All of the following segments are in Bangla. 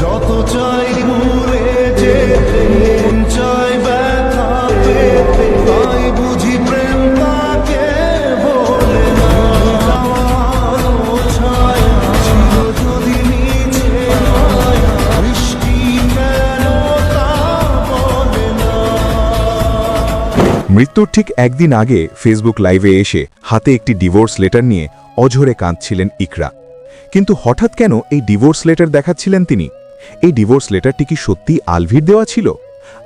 যত চাই ভুলে যেতে মন চাই ব্যথা পেতে, তাই বুঝি প্রেম তাকে বলে না। আলো ছায়া ছিল যদি নিচে মায়া, বৃষ্টি কেন তা বলে না। মৃত্যুর ঠিক একদিন আগে ফেসবুক লাইভে এসে হাতে একটি ডিভোর্স লেটার নিয়ে অঝরে কাঁদছিলেন ইকরা। কিন্তু হঠাৎ কেন এই ডিভোর্স লেটার দেখাচ্ছিলেন তিনি? এই ডিভোর্স লেটারটি কি সত্যি আলভির দেওয়া ছিল?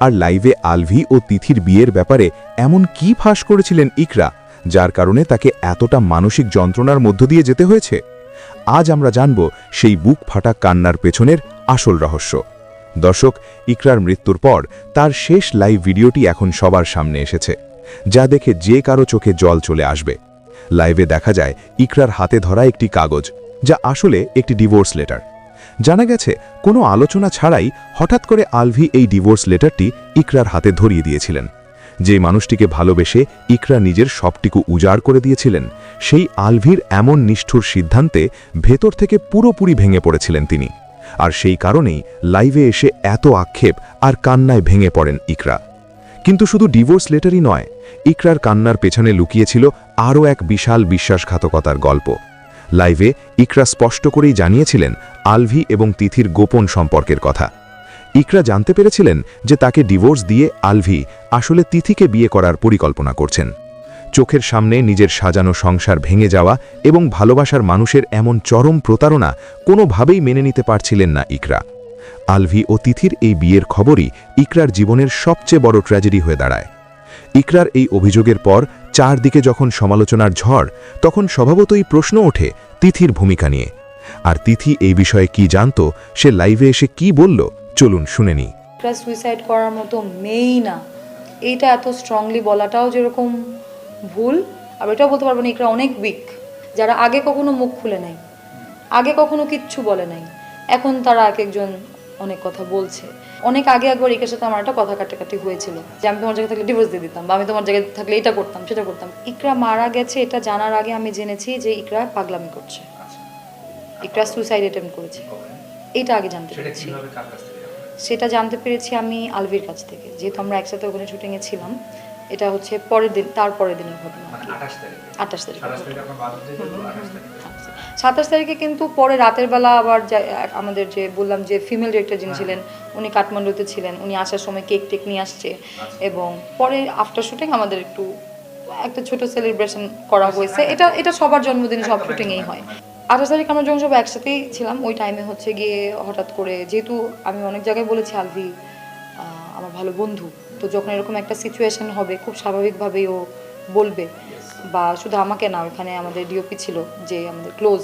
আর লাইভে আলভি ও তিথির বিয়ের ব্যাপারে এমন কি ফাঁস করেছিলেন ইকরা, যার কারণে তাকে এতটা মানসিক যন্ত্রণার মধ্য দিয়ে যেতে হয়েছে? আজ আমরা জানব সেই বুক ফাটা কান্নার পেছনের আসল রহস্য। দর্শক, ইকরার মৃত্যুর পর তার শেষ লাইভ ভিডিওটি এখন সবার সামনে এসেছে, যা দেখে যে কারো চোখে জল চলে আসবে। লাইভে দেখা যায় ইকরার হাতে ধরা একটি কাগজ, যা আসলে একটি ডিভোর্স লেটার। জানা গেছে কোনো আলোচনা ছাড়াই হঠাৎ করে আলভি এই ডিভোর্স লেটারটি ইকরার হাতে ধরিয়ে দিয়েছিলেন। যে মানুষটিকে ভালোবেসে ইকরা নিজের সবটুকু উজাড় করে দিয়েছিলেন, সেই আলভির এমন নিষ্ঠুর সিদ্ধান্তে ভেতর থেকে পুরোপুরি ভেঙে পড়েছিলেন তিনি। আর সেই কারণেই লাইভে এসে এত আক্ষেপ আর কান্নায় ভেঙে পড়েন ইকরা। কিন্তু শুধু ডিভোর্স লেটারই নয়, ইকরার কান্নার পেছনে লুকিয়েছিল আরও এক বিশাল বিশ্বাসঘাতকতার গল্প। লাইভে ইকরা স্পষ্ট করেই জানিয়েছিলেন আলভি এবং তিথির গোপন সম্পর্কের কথা। ইকরা জানতে পেরেছিলেন যে তাকে ডিভোর্স দিয়ে আলভি আসলে তিথিকে বিয়ে করার পরিকল্পনা করছেন। চোখের সামনে নিজের সাজানো সংসার ভেঙে যাওয়া এবং ভালোবাসার মানুষের এমন চরম প্রতারণা কোনোভাবেই মেনে নিতে পারছিলেন না ইকরা। আলভি ও তিথির এই বিয়ের খবরই ইকরার জীবনের সবচেয়ে বড় ট্র্যাজেডি হয়ে দাঁড়ায়। ইকরার এই অভিযোগের পর চারদিকে যখন সমালোচনার ঝড়, তখন স্বভাবতই প্রশ্ন ওঠে তিথির ভূমিকা নিয়ে। আর তিথি এই বিষয়ে কি জানত, সে লাইভে এসে কি বলল, চলুন শুনে নিই। ইকরা সুইসাইড করার মতো মেয়েই না, এইটা এত স্ট্রংলি বলাটাও যেরকম ভুল, আর এটাও বলতে পারবো না ইকরা অনেক উইক। যারা আগে কখনো মুখ খুলে নাই, আগে কখনো কিচ্ছু বলে নাই, এখন তারা এক একজন অনেক কথা বলছে। অনেক আগে একবার ইকরার সাথে আমার একটা কথা কাটাকাটি হয়েছিল যে আমি তোমার জায়গায় থাকলে ডিভোর্স দিয়ে দিতাম, বা আমি তোমার জায়গায় থাকলে এটা করতাম সেটা করতাম। ইকরা মারা গেছে এটা জানার আগে আমি জেনেছি যে ইকরা পাগলামি করছে, ইকরা সুইসাইড অ্যাটেম্প্ট করেছে। এটা আগে জানতে পেরেছি। সেটা জানতে পেরেছি আমি আলভির কাছ থেকে, যেহেতু আমরা একসাথে ওখানে শুটিংয়ে ছিলাম। এটা হচ্ছে পরের দিন, তারপরের দিনের ঘটনা, 28 তারিখ। 27 তারিখে কিন্তু পরে রাতের বেলা আবার আমাদের যে বললাম যে ফিমেল ডিরেক্টর যিনি ছিলেন, উনি কাঠমান্ডুতে ছিলেন, উনি আসার সময় কেক টেক নিয়ে আসছে। এবং পরে আফটার শুটিং আমাদের একটু একটা ছোট সেলিব্রেশন করা হয়েছে। এটা সবার জন্মদিনে সব শুটিংয়েই হয়। 28 তারিখ আমরা যখন সব একসাথেই ছিলাম, ওই টাইমে হচ্ছে গিয়ে হঠাৎ করে, যেহেতু আমি অনেক জায়গায় বলেছি আলভি আমার ভালো বন্ধু, তো যখন এরকম একটা সিচুয়েশন হবে খুব স্বাভাবিকভাবেই ও বলবে। বা শুধু আমাকে না, ওইখানে আমাদের ডিওপি ছিল যে আমাদের ক্লোজ,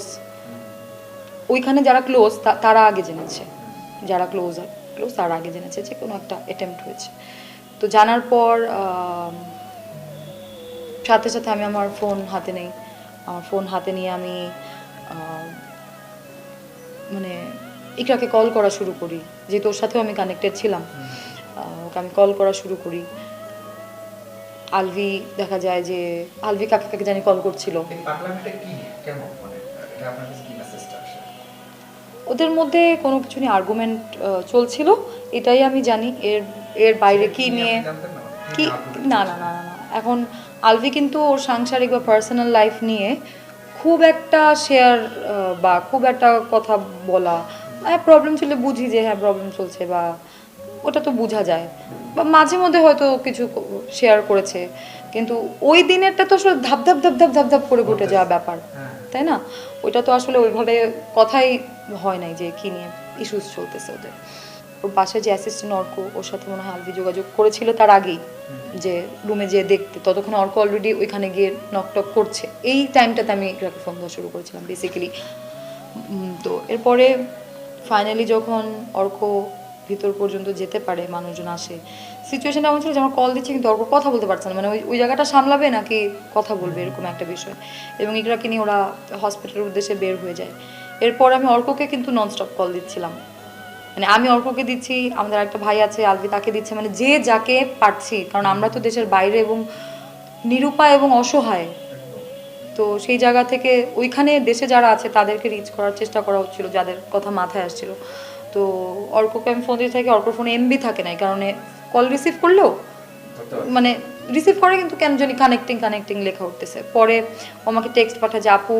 ওইখানে যারা ক্লোজ তারা আগে জেনেছে, যারা ক্লোজ তারা আগে জেনেছে যে কোনো একটা অ্যাটেম্প্ট হয়েছে। তো জানার পর সাথে সাথে আমি আমার ফোন হাতে নেই, আমার ফোন হাতে নিয়ে আমি মানে ইকরাকে কল করা শুরু করি, যেহেতু ওর সাথেও আমি কানেক্টেড ছিলাম। ওকে আমি কল করা শুরু করি। আলভি দেখা যায় যে আলভি কাকে কাকে জানি কল করছিল। ওদের মধ্যে কোনো কিছু নিয়ে আর্গুমেন্ট চলছিল, এটাই আমি জানি। এর বাইরে কি নিয়ে কি না না না না এখন আলভি কিন্তু ওর সাংসারিক বা পার্সোনাল লাইফ নিয়ে খুব একটা শেয়ার বা খুব একটা কথা বলা, প্রবলেম ছিল বুঝি যে হ্যাঁ প্রবলেম চলছে, বা ওটা তো বোঝা যায়, বা মাঝে মধ্যে হয়তো কিছু শেয়ার করেছে। কিন্তু ওই দিনেরটা তো আসলে ধাপ ধাপ ধাপ ধাপ ধাপ ধাপ করে ঘটে যাওয়া ব্যাপার, তাই না? ওইটা তো আসলে ওইভাবে কথাই হয় নাই যে কী নিয়ে ইস্যুস চলতেছে ওদের। ওর পাশে যে অ্যাসিস্ট্যান্ট অর্ক, ওর সাথে মনে হয় আলভি যোগাযোগ করেছিল তার আগেই, যে রুমে যেয়ে দেখতে। ততক্ষণ অর্ক অলরেডি ওইখানে গিয়ে নকটক করছে। এই টাইমটাতে আমি ইকরাকে ফোন দেওয়া শুরু করেছিলাম বেসিক্যালি। তো এরপরে ফাইনালি যখন অর্ক ভিতর পর্যন্ত যেতে পারে, মানুষজন আসে, সিচুয়েশনটা এমন ছিল যে আমার কল দিচ্ছে কিন্তু অর্ক কথা বলতে পারছে না, মানে ওই জায়গাটা সামলাবে নাকি কথা বলবে, এরকম একটা বিষয়। এবং ইকরাকে নিয়ে ওরা হসপিটালের উদ্দেশ্যে বের হয়ে যায়। এরপর আমি অর্ককে কিন্তু ননস্টপ কল দিচ্ছিলাম, মানে আমি অর্ককে দিচ্ছি, আমাদের একটা ভাই আছে আলভি তাকে দিচ্ছে, মানে যে যাকে পারছি, কারণ আমরা তো দেশের বাইরে এবং নিরুপায় এবং অসহায়। তো সেই জায়গা থেকে ওইখানে দেশে যারা আছে তাদেরকে রিচ করার চেষ্টা করা হচ্ছিল, যাদের কথা মাথায় আসছিল। তো তো অর্ককে আমি ফোন দিয়ে থাকি, অর্কর ফোনে এমবি থাকে না, এই কারণে কল রিসিভ করলেও মানে রিসিভ করে কিন্তু কেন জানি কানেক্টিং লেখা উঠতেছে। পরে ও আমাকে টেক্সট পাঠায় যে আপু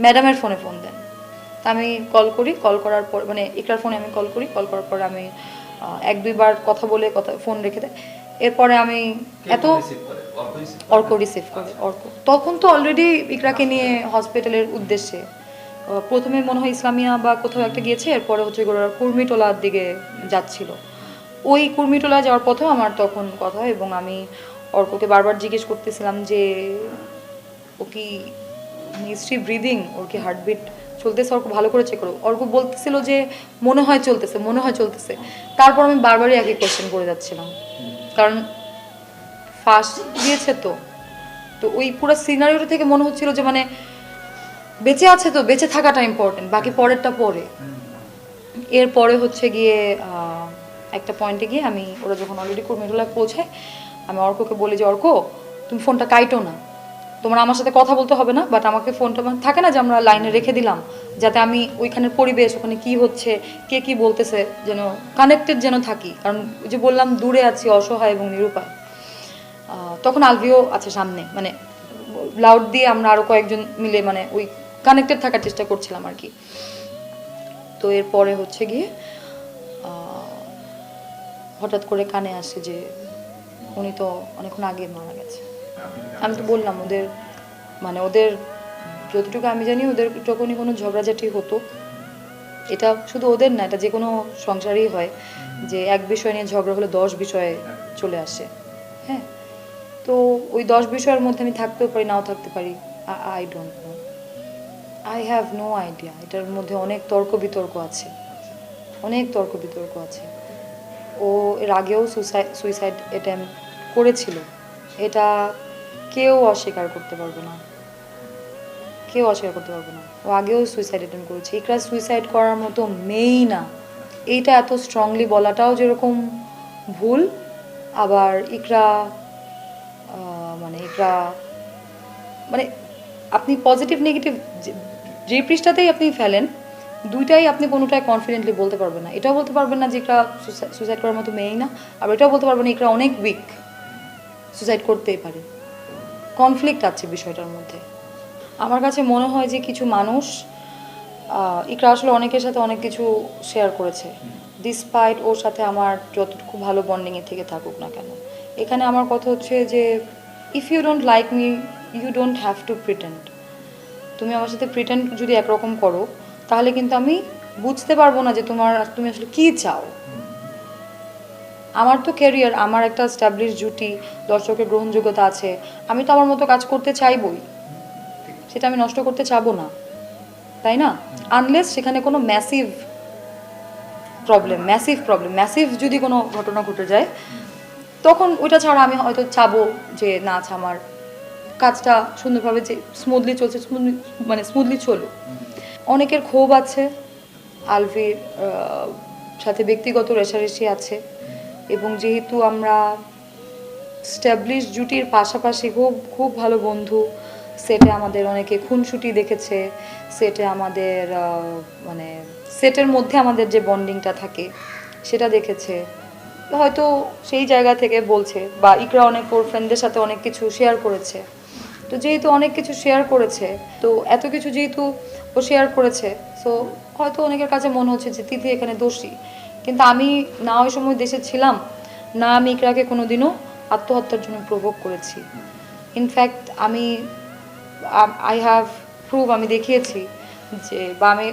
ম্যাডামের ফোনে ফোন দেন। তা আমি কল করি, কল করার পর মানে ইকরার ফোনে আমি কল করি, কল করার পরে আমি 1-2বার কথা বলে ফোন রেখে দেয়। এরপরে আমি এত অর্ক রিসিভ করে অর্ক তখন তো অলরেডি ইকরাকে নিয়ে হসপিটালের উদ্দেশ্যে প্রথমে মনে হয় ইসলামিয়া বা কোথাও একটা গিয়েছে, এরপরে হচ্ছে ওরা কুর্মিটোলার দিকে যাচ্ছিল। ওই কুর্মিটোলা যাওয়ার পথেও আমার তখন কথা হয় এবং আমি অর্ককে বারবার জিজ্ঞেস করতেছিলাম যে ও কি হিস্ট্রি ব্রিদিং, ওর কি হার্টবিট চলতেছে, অর্ক ভালো করে চেক করো। অর্ক বলতেছিল যে মনে হয় চলতেছে। তারপর আমি বারবারই একই কোয়েশ্চেন করে যাচ্ছিলাম, কারণ ফার্স্ট দিয়েছে তো ওই পুরো সিনারিওটা থেকে মনে হচ্ছিল যে মানে বেঁচে আছে তো বেঁচে থাকাটা ইম্পর্টেন্ট, বাকি পরেরটা পরে। এরপরে হচ্ছে গিয়ে একটা পয়েন্টে গিয়ে আমি ওরা যখন অলরেডি কুর্মিটোলায় পৌঁছায় আমি অর্ককে বলি যে অর্ক তুমি ফোনটা কাইটো না, তোমার আমার সাথে কথা বলতে হবে না, বাট আমাকে ফোনটা থাকে না যে আমরা লাইনে রেখে দিলাম যাতে আমি ওইখানের পরিবেশ ওখানে কি হচ্ছে কে কি বলতেছে যেন কানেক্টেড যেন থাকি, কারণ ওই যে বললাম দূরে আছি অসহায় এবং নিরুপায়। তখন আলভিও আছে সামনে, মানে লাউড দিয়ে আমরা আরও কয়েকজন মিলে মানে ওই কানেক্টেড থাকার চেষ্টা করছিলাম আর কি। তো এরপরে হচ্ছে গিয়ে হঠাৎ করে কানে আসে যে উনি তো অনেকক্ষণ আগে মারা গেছে। আমি তো বললাম ওদের যতটুকু আমি জানি ওদের যখনই কোনো ঝগড়াঝাটি হতো, এটা শুধু ওদের না, এটা যে কোনো সংসারেই হয় যে এক বিষয় নিয়ে ঝগড়া হলে 10 বিষয়ে চলে আসে। হ্যাঁ, তো ওই 10 বিষয়ের মধ্যে আমি থাকতেও পারি নাও থাকতে পারি, I don't know, I have no idea. এটার মধ্যে অনেক তর্ক বিতর্ক আছে। ও এর আগেও সুইসাইড অ্যাটেম্প করেছিল, এটা কেউ অস্বীকার করতে পারবে না। ও আগেও সুইসাইড অ্যাটেম্প করেছে। ইকরা সুইসাইড করার মতো মেয়েই না, এইটা এত স্ট্রংলি বলাটাও যেরকম ভুল, আবার ইকরা মানে আপনি পজিটিভ নেগেটিভ যে পৃষ্ঠাতেই আপনি ফেলেন দুইটাই আপনি কোনোটাই কনফিডেন্টলি বলতে পারবেন না। এটাও বলতে পারবেন না যে ইকরা সুইসাইড করার মতো মেয়েই না, আবার এটাও বলতে পারবেন না ইকরা অনেক উইক, সুইসাইড করতেই পারে। কনফ্লিক্ট আছে বিষয়টার মধ্যে। আমার কাছে মনে হয় যে কিছু মানুষ ইকরা আসলে অনেকের সাথে অনেক কিছু শেয়ার করেছে, ডিসপাইট ওর সাথে আমার যতটুকু ভালো বন্ডিংয়ে থেকে থাকুক না কেন। এখানে আমার কথা হচ্ছে যে if you don't like me you don't have to pretend. তুমি আমার সাথে প্রিটেন্ড যদি একরকম করো তাহলে কিন্তু আমি বুঝতে পারবো না যে তুমি আসলে কী চাও। আমার তো ক্যারিয়ার, আমার একটা এস্টাবলিশ ডিউটি, দর্শকের গ্রহণযোগ্যতা আছে, আমি তো আমার মতো কাজ করতে চাইবই, সেটা আমি নষ্ট করতে চাবো না, তাই না? আনলেস সেখানে কোনো ম্যাসিভ ম্যাসিভ যদি কোনো ঘটনা ঘটে যায় তখন ওইটা ছাড়া আমি হয়তো চাবো যে না আচ্ছা আমার কাজটা সুন্দরভাবে যে স্মুথলি চলছে স্মুথলি চলুক। অনেকের ক্ষোভ আছে, আলভির সাথে ব্যক্তিগত রেষারেষি আছে, এবং যেহেতু আমরা স্ট্যাবলিশ জুটির পাশাপাশি খুব ভালো বন্ধু, সেটে আমাদের অনেকে খুনসুটি দেখেছে, সেটে আমাদের সেটের মধ্যে আমাদের যে বন্ডিংটা থাকে সেটা দেখেছে, হয়তো সেই জায়গা থেকে বলছে, বা ইকরা অনেক ওর ফ্রেন্ডদের সাথে অনেক কিছু শেয়ার করেছে। তো যেহেতু অনেক কিছু শেয়ার করেছে, তো এত কিছু যেহেতু ও শেয়ার করেছে, সো হয়তো অনেকের কাছে মনে হচ্ছে যে তিথি এখানে দোষী। কিন্তু আমি না ওই সময় দেশে ছিলাম, না আমি ইকরাকে কোনোদিনও আত্মহত্যার জন্য প্রভোগ করেছি। ইনফ্যাক্ট আই হ্যাভ প্রুভ, আমি দেখিয়েছি যে, বা আমি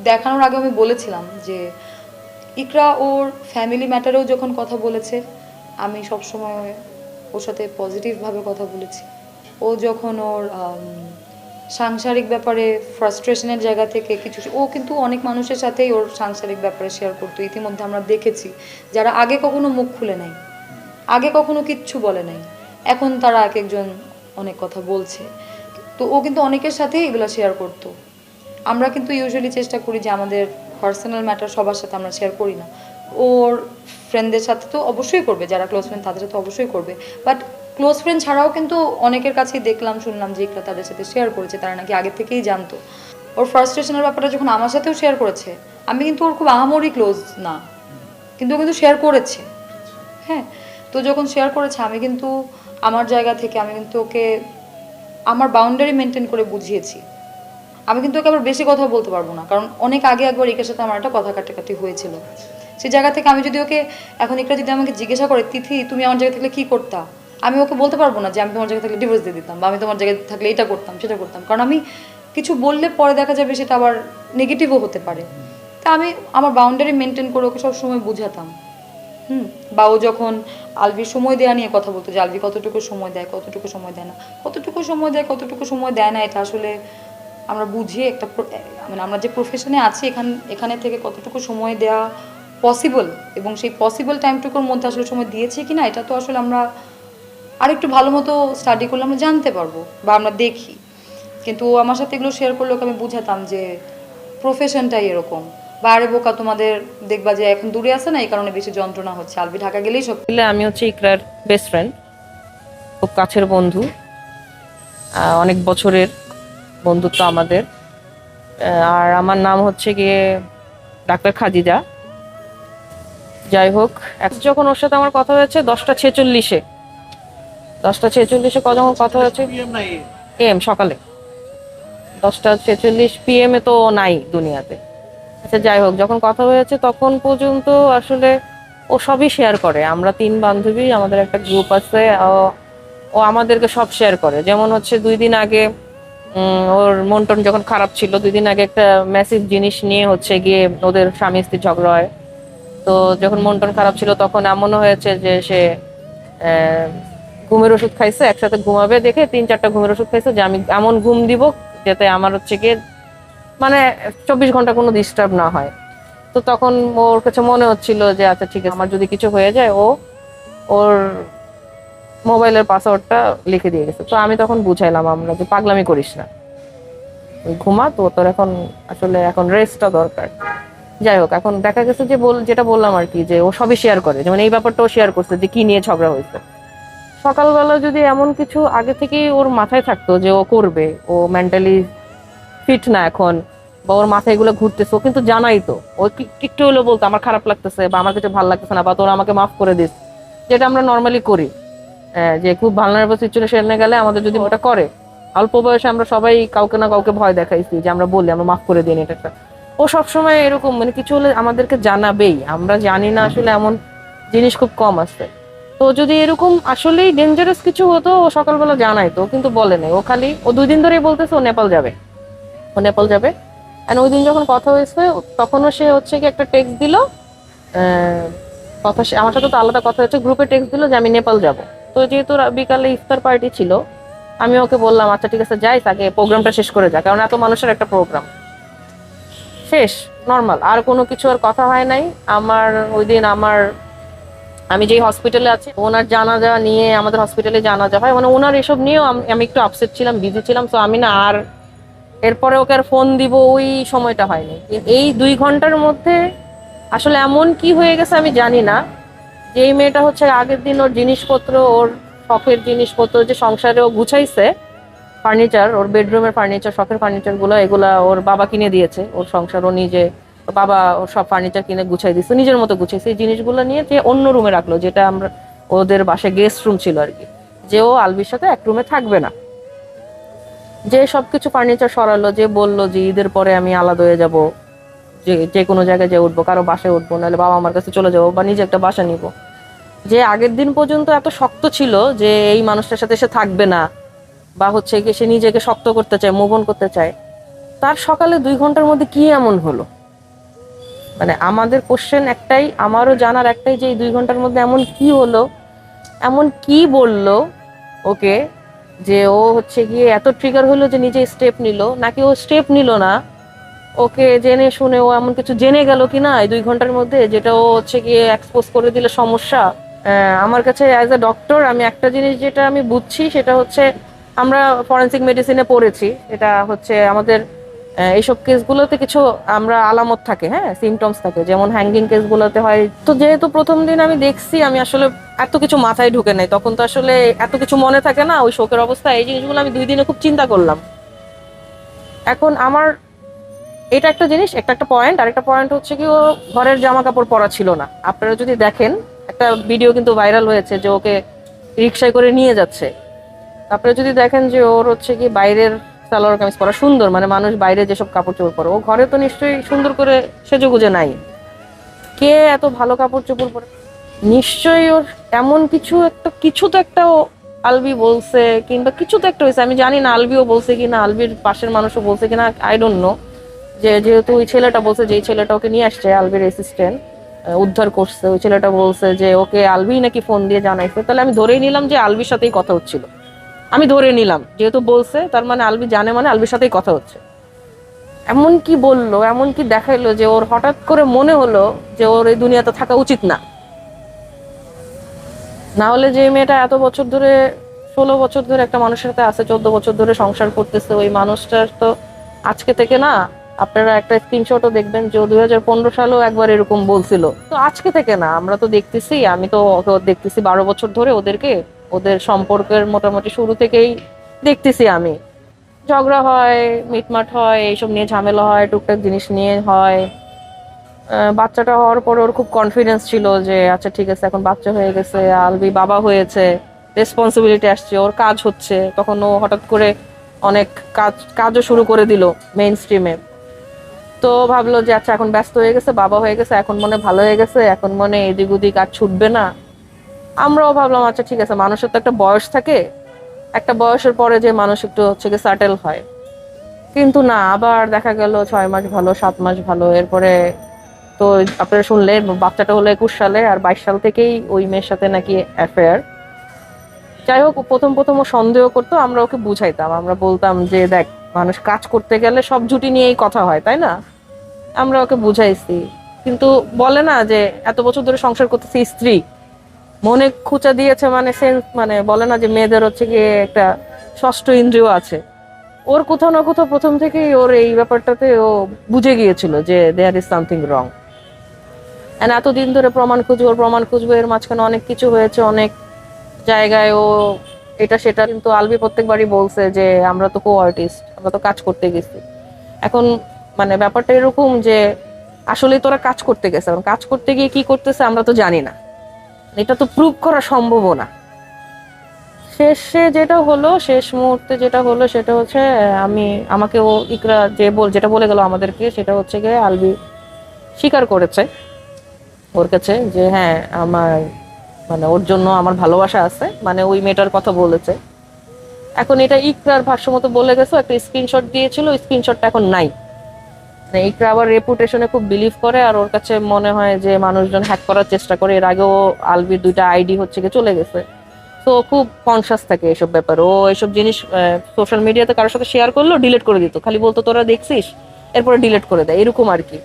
দেখানোর আগে আমি বলেছিলাম যে ইকরা ওর ফ্যামিলি ম্যাটারেও যখন কথা বলেছে আমি সবসময় ওর সাথে পজিটিভভাবে কথা বলেছি। ও যখন ওর সাংসারিক ব্যাপারে ফ্রাস্ট্রেশনের জায়গা থেকে ও কিন্তু অনেক মানুষের সাথেই ওর সাংসারিক ব্যাপারে শেয়ার করতো। ইতিমধ্যে আমরা দেখেছি যারা আগে কখনো মুখ খুলে নাই, আগে কখনো কিচ্ছু বলে নাই, এখন তারা এক একজন অনেক কথা বলছে। তো ও কিন্তু অনেকের সাথেই এগুলো শেয়ার করতো। আমরা কিন্তু ইউজুয়ালি চেষ্টা করি যে আমাদের পার্সোনাল ম্যাটার সবার সাথে আমরা শেয়ার করি না। ওর ফ্রেন্ডদের সাথে তো অবশ্যই করবে, যারা ক্লোজ ফ্রেন্ড তাদের সাথে অবশ্যই করবে, বাট ক্লোজ ফ্রেন্ড ছাড়াও কিন্তু অনেকের কাছেই দেখলাম শুনলাম যে ইকরা তাদের সাথে শেয়ার করেছে, তারা নাকি আগে থেকেই জানতো। ওর ফ্রাস্ট্রেশনের ব্যাপারটা যখন আমার সাথেও শেয়ার করেছে, আমি কিন্তু ওর খুব আহামরি ক্লোজ না, কিন্তু ও কিন্তু শেয়ার করেছে। হ্যাঁ, তো যখন শেয়ার করেছে আমি কিন্তু আমার জায়গা থেকে আমি কিন্তু ওকে আমার বাউন্ডারি মেনটেন করে বুঝিয়েছি। আমি কিন্তু ওকে আবার বেশি কথা বলতে পারবো না, কারণ অনেক আগে একবার ইকের সাথে আমার একটা কথা কাটাকাটি হয়েছিল। সেই জায়গা থেকে আমি যদি ওকে এখন ইকরা যদি আমাকে জিজ্ঞাসা করে তিথি তুমি আমার জায়গা থাকলে কী করতা, আমি ওকে বলতে পারবো না যে আমি তোমার জায়গায় থাকলে ডিভোর্স দিয়ে দিতাম বা আমি তোমার জায়গায় থাকলে এটা করতাম সেটা করতাম, কারণ আমি কিছু বললে পরে দেখা যাবে সেটা আবার নেগেটিভও হতে পারে। তা আমি আমার বাউন্ডারি মেনটেন করে ওকে সবসময় বুঝাতাম। বা ও যখন আলভির সময় দেওয়া নিয়ে কথা বলতো যে আলভি কতটুকু সময় দেয়, কতটুকু সময় দেয় না, কতটুকু সময় দেয় কতটুকু সময় দেয় না, এটা আসলে আমরা বুঝিয়ে একটা মানে আমরা যে প্রফেশনে আছি এখানে থেকে কতটুকু সময় দেওয়া পসিবল এবং সেই পসিবল টাইমটুকুর মধ্যে আসলে সময় দিয়েছি কি না, এটা তো আসলে আমরা আরেকটু ভালো মতো স্টাডি করলে আমরা জানতে পারবো বা আমরা দেখি। কিন্তু ও আমার সাথে এগুলো শেয়ার করলে ওকে আমি বুঝাতাম যে প্রফেশনটাই এরকম, বা আরে বোকা তোমাদের দেখবা যে এখন দূরে আছে না এই কারণে বেশি যন্ত্রণা হচ্ছে, আলবি ঢাকা গেলেই সব। আমি হচ্ছে ইকরার বেস্ট ফ্রেন্ড, খুব কাছের বন্ধু, অনেক বছরের বন্ধুত্ব আমাদের। আর আমার নাম হচ্ছে গিয়ে ডাক্তার খাদিজা। যাই হোক, যখন ওর সাথে আমার কথা হয়েছে 10:46-এ যখন কথা হয়েছে এম সকালে 10:46 PM তো নাই দুনিয়াতে। আচ্ছা যাই হোক, যখন কথা হয়েছে তখন পর্যন্ত আসলে ও সবই শেয়ার করে। আমরা 3 বান্ধবী, আমাদের একটা গ্রুপ আছে, ও আমাদেরকে সব শেয়ার করে। যেমন হচ্ছে 2 দিন আগে ওর মন টন যখন খারাপ ছিল, 2 দিন আগে একটা ম্যাসিভ জিনিস নিয়ে হচ্ছে গিয়ে ওদের স্বামী স্ত্রী ঝগড়া হয়। তো যখন মন টন খারাপ ছিল তখন এমনও হয়েছে যে সে ঘুমের ওষুধ খাইছে, একসাথে ঘুমাবে দেখে 3-4টা ঘুমের ওষুধ খাইছে যে আমি এমন ঘুম দিব যাতে আমার হচ্ছে গিয়ে মানে 24 ঘন্টা কোনো ডিস্টার্ব না হয়। তো তখন ওর কাছে মনে হচ্ছিল যে আচ্ছা ঠিক আছে, আমার যদি কিছু হয়ে যায় ওর মোবাইলের পাসওয়ার্ডটা লিখে দিয়ে গেছে। তো আমি তখন বুঝাইলাম আমরা যে পাগলামি করিস না, ঘুমা, তো তোর এখন রেস্টটা দরকার। যাই হোক, এখন দেখা গেছে যে যেটা বললাম আর কি, যে ও সবই শেয়ার করে। যেমন এই ব্যাপারটাও শেয়ার করছে যে কি নিয়ে ঝগড়া হয়েছে। সকালবেলা যদি এমন কিছু আগে থেকেই ওর মাথায় থাকতো যে ও করবে, ও মেন্টালি ফিট না এখন, বা ওর মাথায় এগুলো ঘুরতেছে, ও কিন্তু জানাই তো, ও একটু হলেও বলতো আমার খারাপ লাগতেছে বা আমার কিছু ভালো লাগতেছে না, বা তোর আমাকে মাফ করে দিস, যেটা আমরা নর্মালি করি। যে খুব ভালনারেবল সিচুয়েশনে গেলে আমাদের যদি ওটা করে, অল্প বয়সে আমরা সবাই কাউকে না কাউকে ভয় দেখাইছি যে আমরা বলি আমরা মাফ করে দিই এটা। ও সবসময় এরকম, মানে কিছু হলে আমাদেরকে জানাবেই। আমরা জানি না আসলে এমন জিনিস খুব কম আছে। তো যদি এরকম আসলেই ডেঞ্জারাস কিছু হতো ও সকালবেলা জানাইতো, কিন্তু বলে নাই। ও 2 দিন ধরেই বলতেছে ও নেপাল যাবে। ওই দিন যখন কথা হয়েছে তখনও সে হচ্ছে কি একটা টেক্সট দিল, আমার সাথে তো আলাদা কথা হচ্ছে, গ্রুপে টেক্সট দিল যে আমি নেপাল যাব। তো যেহেতু বিকালে ইফতার পার্টি ছিল, আমি ওকে বললাম আচ্ছা ঠিক আছে যাই, তাকে প্রোগ্রামটা শেষ করে যা, কারণ এত মানুষের একটা প্রোগ্রাম শেষ, নর্মাল আর কোনো কিছু আর কথা হয় নাই। ওই দিন আমি যেই হসপিটালে আছি ওনার জানাজা নিয়ে, আমাদের হসপিটালে জানাজা হয়, মানে ওনার এসব নিয়েও আমি একটু আপসেট ছিলাম, বিজি ছিলাম। তো আমি না আর এরপরে ওকে আর ফোন দিব ওই সময়টা হয়নি। এই 2 ঘন্টার মধ্যে আসলে এমন কি হয়ে গেছে আমি জানি না, যে এই মেয়েটা হচ্ছে আগের দিন ওর জিনিসপত্র, ওর শখের জিনিসপত্র যে সংসারে ও গুছাইছে, ফার্নিচার, ওর বেডরুমের ফার্নিচার, শখের ফার্নিচার এগুলা ওর বাবা কিনে দিয়েছে। ওর সংসার ও নিজে, বাবা ওর সব ফার্নিচার কিনে গুছাই দিচ্ছে, নিজের মতো গুছাইছে। এই জিনিসগুলো নিয়ে যে অন্য রুমে রাখলো, যেটা আমরা ওদের বাসায় গেস্ট রুম ছিল আর কি, যে ও আলবির সাথে এক রুমে থাকবে না। যে সবকিছু ফার্নিচার সরালো, যে বললো যে ঈদের পরে আমি আলাদা হয়ে যাব, যে কোনো জায়গায় যে উঠবো, কারো বাসায় উঠবো, নাহলে বাবা আমার কাছে চলে যাবো, বা নিজে একটা বাসা নিব। যে আগের দিন পর্যন্ত এত শক্ত ছিল যে এই মানুষটার সাথে সে থাকবে না, বা হচ্ছে কি সে নিজেকে শক্ত করতে চায়, মুভ অন করতে চায়, তার সকালে 2 ঘন্টার মধ্যে কি এমন হলো? মানে আমাদের কোশ্চেন একটাই, আমারও জানার একটাই, যে এই 2 ঘন্টার মধ্যে এমন কি হলো, এমন কি বললো ওকে যে ও হচ্ছে গিয়ে এত ট্রিগার হলো যে নিজে স্টেপ নিল, নাকি ও স্টেপ নিল না, ওকে জেনে শুনে ও এমন কিছু জেনে গেল কিনা এই 2 ঘন্টার মধ্যে, যেটা ও হচ্ছে গিয়ে এক্সপোজ করে দিলে সমস্যা। আমার কাছে অ্যাজ এ ডক্টর আমি একটা জিনিস যেটা আমি বুঝছি, সেটা হচ্ছে আমরা ফরেনসিক মেডিসিনে পড়েছি, এটা হচ্ছে আমাদের এইসব কেসগুলোতে কিছু আমরা আলামত থাকে, হ্যাঁ, সিমটমস থাকে, যেমন হ্যাঙ্গিং কেসগুলোতে হয়। তো যেহেতু প্রথম দিন আমি দেখছি, আমি আসলে এত কিছু মাথায় ঢুকে নাই, তখন তো আসলে এত কিছু মনে থাকে না ওই শোকের অবস্থা। এই জিনিসগুলো আমি 2 দিনে খুব চিন্তা করলাম। এখন আমার এটা একটা জিনিস, একটা পয়েন্ট। আরেকটা পয়েন্ট হচ্ছে কি, ও ঘরের জামা কাপড় পরা ছিল না। আপনারা যদি দেখেন, একটা ভিডিও কিন্তু ভাইরাল হয়েছে যে ওকে রিক্সায় করে নিয়ে যাচ্ছে। আপনারা যদি দেখেন যে ওর হচ্ছে কি বাইরের সালোয়ার কামিজ পরা সুন্দর, মানে মানুষ বাইরে যেসব কাপড় চোপড় পরে, ও ঘরে তো নিশ্চয়ই সুন্দর করে সেজেগুজে নাই। কে এত ভালো কাপড় চোপড় পরে? নিশ্চয়ই ওর এমন কিছু তো একটা আলবি বলছে, কিংবা কিছু তো একটা হয়েছে। আমি জানি না আলবিও বলছে কিনা, আলবির পাশের মানুষও বলছে কিনা, আই ডোন্ট নো। যেহেতু ওই ছেলেটা বলছে, যে ছেলেটা ওকে নিয়ে আসছে, আলবির অ্যাসিস্ট্যান্ট উদ্ধার করছে, ওই ছেলেটা বলছে যে ওকে আলবি নাকি ফোন দিয়ে জানাইছে। তাহলে আমি ধরেই নিলাম যে আলবির সাথেই কথা হচ্ছিল। আমি ধরে নিলাম, যেহেতু বলছে তার মানে আলবি জানে, মানে আলবির সাথেই কথা হচ্ছে। এমন কি বললো, এমন কি দেখাইলো যে ওর হঠাৎ করে মনে হলো যে ওর এই দুনিয়াতে থাকা উচিত না। না হলে যে মেয়েটা এত বছর ধরে, 16 বছর ধরে একটা মানুষের সাথে আছে, 14 বছর ধরে সংসার করতেছে, ওই মানুষটার তো আজকে থেকে না। আপনারা একটা স্ক্রিনশটও দেখবেন যে 2015 সালেও একবার এরকম বলছিল। তো আজকে থেকে না, আমরা তো দেখতেছি, আমি তো দেখতেছি 12 বছর ধরে ওদেরকে, ওদের সম্পর্কের মোটামুটি শুরু থেকেই দেখতেছি আমি। ঝগড়া হয়, মিটমাট হয়, এইসব নিয়ে ঝামেলা হয়, টুকটাক জিনিস নিয়ে হয়। বাচ্চাটা হওয়ার পর ওর খুব কনফিডেন্স ছিল যে আচ্ছা ঠিক আছে, এখন বাচ্চা হয়ে গেছে, আলবি বাবা হয়েছে, রেসপন্সিবিলিটি আসছে, ওর কাজ হচ্ছে। তখন ও হঠাৎ করে অনেক কাজও শুরু করে দিল মেইন স্ট্রিমে। তো ভাবলো যে আচ্ছা এখন ব্যস্ত হয়ে গেছে, বাবা হয়ে গেছে, এখন মনে ভালো হয়ে গেছে, এখন মনে এদিক ওদিক আর ছুটবে না। আমরাও ভাবলাম আচ্ছা ঠিক আছে, মানুষের তো একটা বয়স থাকে, একটা বয়সের পরে যে মানুষ একটু হচ্ছে গিয়ে সেটেল হয়। কিন্তু না, আবার দেখা গেল 6 মাস ভালো, 7 মাস ভালো, এরপরে তো আপনারা শুনলে বাচ্চাটা হলো 21 সালে, আর 22 সাল থেকেই ওই মেয়ের সাথে নাকি অ্যাফেয়ার। যাই হোক, প্রথম ও সন্দেহ করতো, আমরা ওকে বুঝাইতাম, আমরা বলতাম যে দেখ, মানুষ কাজ করতে গেলে সব জুটি নিয়েই কথা হয়, তাই না? আমরা ওকে বুঝাইছি, কিন্তু বলে না যে এত বছর ধরে সংসার করতেছি, স্ত্রী মনে খুঁচা দিয়েছে, মানে সেন্স, মানে বলে না যে মেয়েদের হচ্ছে গিয়ে একটা ষষ্ঠ ইন্দ্রিয় আছে। ওর কোথাও না কোথাও প্রথম থেকেই ওর এই ব্যাপারটাতে ও বুঝে গিয়েছিল যে দেয়ার ইজ সামথিং রং। এতদিন ধরে প্রমাণ খুঁজবো, এর মাঝখানে অনেক কিছু হয়েছে, অনেক জায়গায় ও এটা সেটা, কিন্তু আলবি প্রত্যেকবারই বলছে যে আমরা তো কো আর্টিস্ট, আমরা তো কাজ করতে গেছি। এখন মানে ব্যাপারটা এরকম যে আসলে তোরা কাজ করতে গেছে, কাজ করতে গিয়ে কি করতেছে আমরা তো জানি না, এটা তো প্রুভ করা সম্ভব না। শেষে যেটা হলো, শেষ মুহূর্তে যেটা হলো সেটা হচ্ছে আমাকে ও ইকরা যেটা বলে গেল আমাদেরকে, সেটা হচ্ছে গিয়ে আলবি স্বীকার করেছে ওর কাছে যে হ্যাঁ, মানে ওর জন্য আমার ভালোবাসা আছে, মানে ওই মেয়েটার কথা বলেছে। এখন এটা ইকরার ভাষ্যমতো বলে গেছে, একটা স্ক্রিনশট দিয়েছিল, স্ক্রিনশটটা এখন নাই। মানে ইকরা আবার রেপুটেশনে খুব বিলিভ করে, আর ওর কাছে মনে হয় যে মানুষজন হ্যাক করার চেষ্টা করে। এর আগেও আলবির 2টা আইডি হচ্ছে গিয়ে চলে গেছে। তো খুব কনসাস থাকে এসব ব্যাপার। ও এসব জিনিস সোশ্যাল মিডিয়াতে কারোর সাথে শেয়ার করলো, ডিলিট করে দিত, খালি বলতো তোরা দেখছিস, এরপরে ডিলিট করে দেয়, এরকম আর কি।